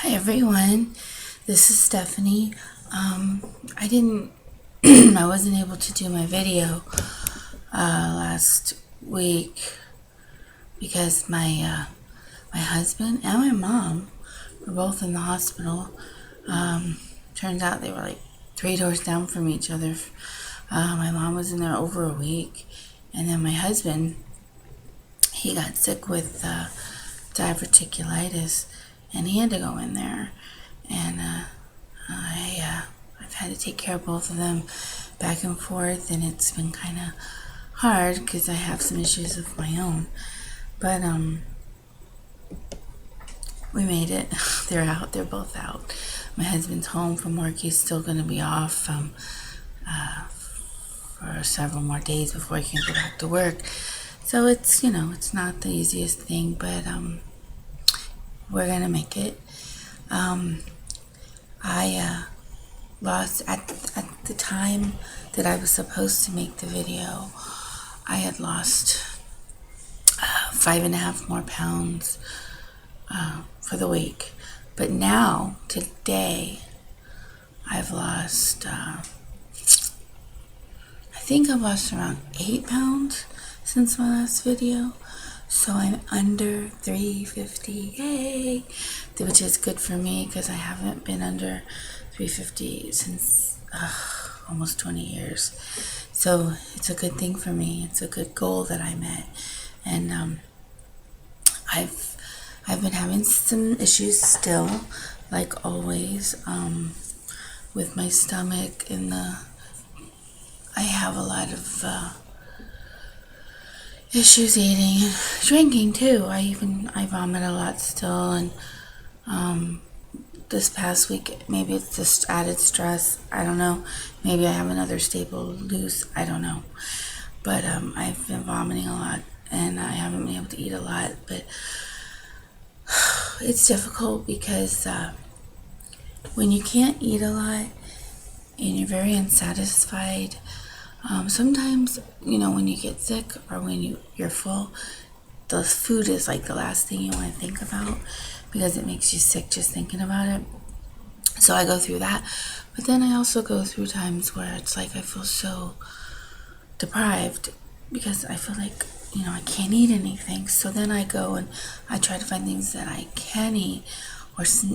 Hi everyone, this is Stephanie. I didn't, I wasn't able to do my video last week because my husband and my mom were both in the hospital. Turns out they were like 3 doors down from each other. My mom was in there over a week, and then my husband, he got sick with diverticulitis, and he had to go in there, and I've had to take care of both of them back and forth, and it's been kind of hard because I have some issues of my own, but we made it. They're out. They're both out. My husband's home from work. He's still going to be off for several more days before he can go back to work. So it's, it's not the easiest thing, but we're gonna make it. I lost at the time that I was supposed to make the video. I had lost 5.5 more pounds for the week, but now today I've lost. I think I've lost around 8 pounds since my last video. So I'm under 350, yay, which is good for me because I haven't been under 350 since almost 20 years. So it's a good thing for me. It's a good goal that I met. And I've been having some issues still, like always, with my stomach and I have a lot of issues eating and drinking too. I vomit a lot still, and this past week, maybe it's just added stress. I don't know. Maybe I have another staple loose. I don't know. But I've been vomiting a lot, and I haven't been able to eat a lot. But it's difficult because when you can't eat a lot and you're very unsatisfied, sometimes, when you get sick or when you're full, the food is like the last thing you want to think about because it makes you sick just thinking about it. So I go through that. But then I also go through times where it's like I feel so deprived because I feel like, I can't eat anything. So then I go and I try to find things that I can eat.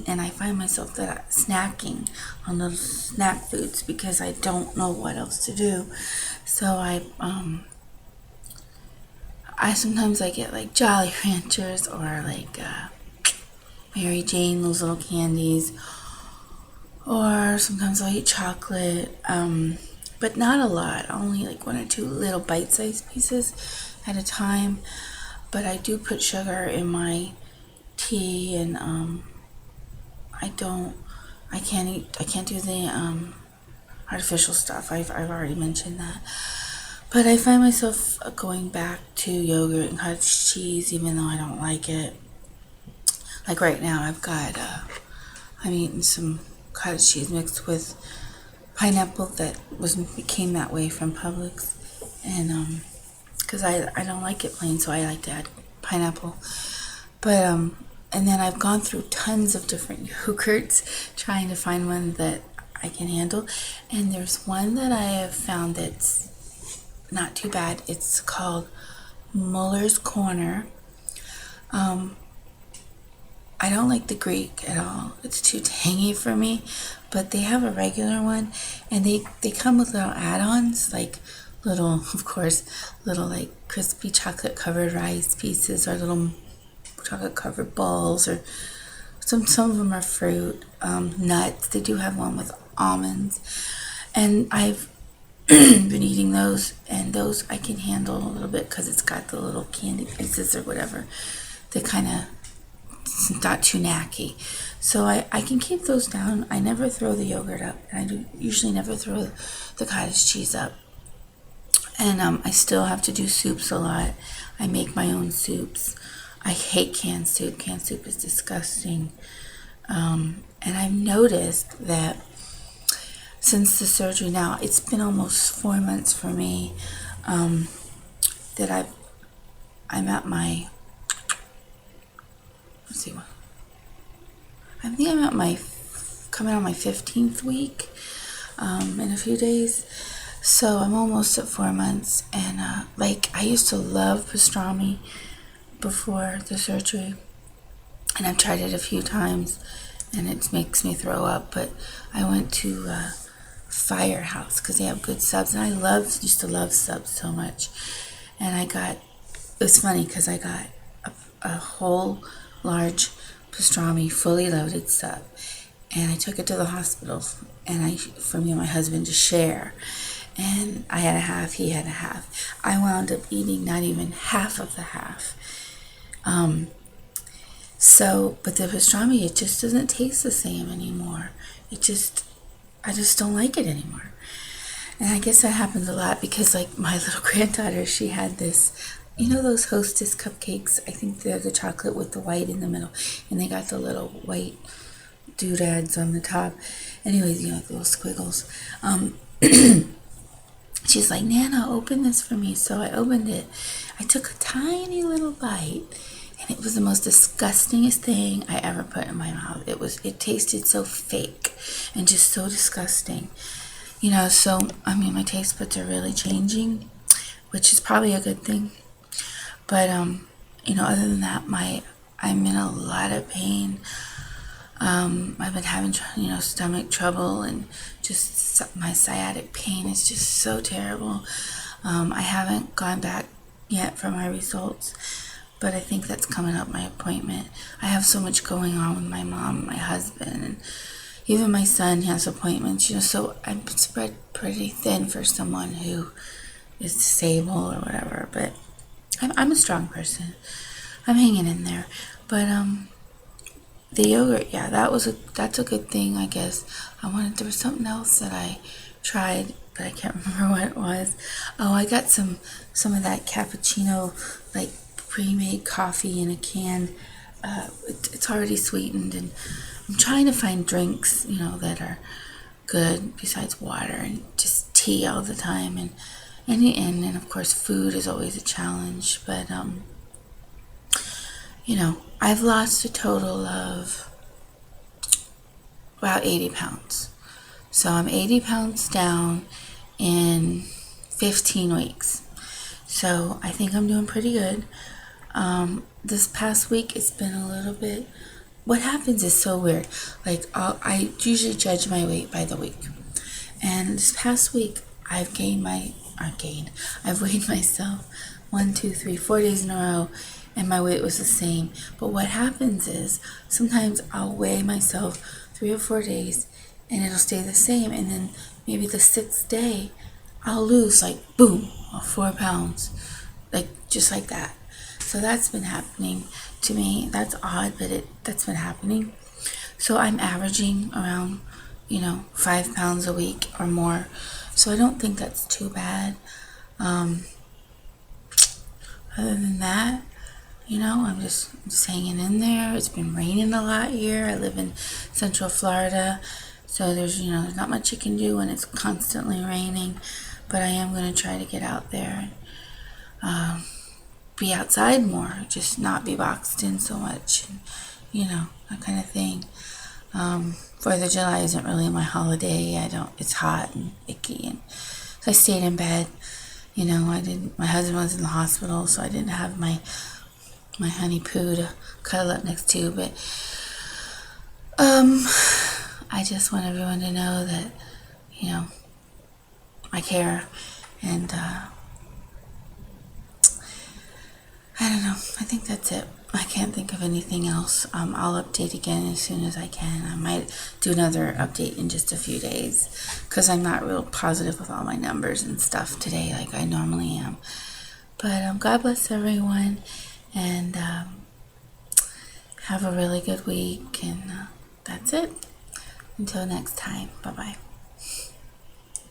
And I find myself that snacking on those snack foods because I don't know what else to do. So I sometimes I get like Jolly Ranchers or like Mary Jane, those little candies, or sometimes I'll eat chocolate, but not a lot, only like 1 or 2 little bite-sized pieces at a time. But I do put sugar in my tea, and I can't do the artificial stuff. I've already mentioned that. But I find myself going back to yogurt and cottage cheese, even though I don't like it. Like right now, I'm eating some cottage cheese mixed with pineapple that became that way from Publix, and because I don't like it plain, so I like to add pineapple. But and then I've gone through tons of different yogurts trying to find one that I can handle, and there's one that I have found that's not too bad. It's called Muller's Corner. I don't like the Greek at all. It's too tangy for me, but they have a regular one, and they come with little add-ons, like little, of course, little like crispy chocolate covered rice pieces or little chocolate covered balls, or some of them are fruit, nuts. They do have one with almonds, and I've been eating those, and those I can handle a little bit because it's got the little candy pieces or whatever. They kind of, it's not too knacky, so I can keep those down. I never throw the yogurt up, and I usually never throw the cottage cheese up. And I still have to do soups a lot. I make my own soups. I hate canned soup. Canned soup is disgusting. And I've noticed that since the surgery now, it's been almost 4 months for me, that I'm at my, let's see, I think I'm at my coming on my 15th week in a few days. So I'm almost at 4 months, and like I used to love pastrami before the surgery, and I've tried it a few times, and it makes me throw up. But I went to Firehouse because they have good subs, and I used to love subs so much. And it was funny because I got a whole large pastrami, fully loaded sub, and I took it to the hospital, and for me and my husband to share. And I had a half, he had a half. I wound up eating not even half of the half. But the pastrami, it just doesn't taste the same anymore. I just don't like it anymore. And I guess that happens a lot because, like, my little granddaughter, she had this, those Hostess cupcakes? I think they're the chocolate with the white in the middle, and they got the little white doodads on the top. Anyways, the little squiggles. She's like, Nana, open this for me. So I opened it. I took a tiny little bite, and it was the most disgustingest thing I ever put in my mouth. It tasted so fake and just so disgusting. So, my taste buds are really changing, which is probably a good thing. But, other than that, I'm in a lot of pain. I've been having, stomach trouble, and just my sciatic pain is just so terrible. I haven't gone back yet for my results, but I think that's coming up, my appointment. I have so much going on with my mom and my husband, and even my son has appointments, so I'm spread pretty thin for someone who is disabled or whatever, but I'm a strong person. I'm hanging in there. But, the yogurt, yeah, that's a good thing, I guess. There was something else that I tried, but I can't remember what it was. Oh, I got some of that cappuccino, like pre-made coffee in a can. It's already sweetened, and I'm trying to find drinks, that are good besides water and just tea all the time, and of course food is always a challenge. But I've lost a total of about 80 pounds. So I'm 80 pounds down in 15 weeks. So I think I'm doing pretty good. This past week, it's been a little bit... What happens is so weird. Like, I usually judge my weight by the week. And this past week, I've weighed myself 4 days in a row, and my weight was the same. But what happens is sometimes I'll weigh myself 3 or 4 days and it'll stay the same, and then maybe the 6th day I'll lose, like, boom, 4 pounds, like just like that. So that's been happening to me. That's odd, but that's been happening. So I'm averaging around 5 pounds a week or more, so I don't think that's too bad. Other than that, I'm just hanging in there. It's been raining a lot here. I live in Central Florida, so there's not much you can do when it's constantly raining. But I am going to try to get out there and be outside more, just not be boxed in so much, and, that kind of thing. 4th of July isn't really my holiday. It's hot and icky, and so I stayed in bed. My husband was in the hospital, so I didn't have my honey poo to cuddle up next to, but I just want everyone to know that I care, and I don't know, I think that's it. I can't think of anything else. I'll update again as soon as I can. I might do another update in just a few days, because I'm not real positive with all my numbers and stuff today like I normally am. But God bless everyone, and have a really good week, and that's it. Until next time, bye-bye.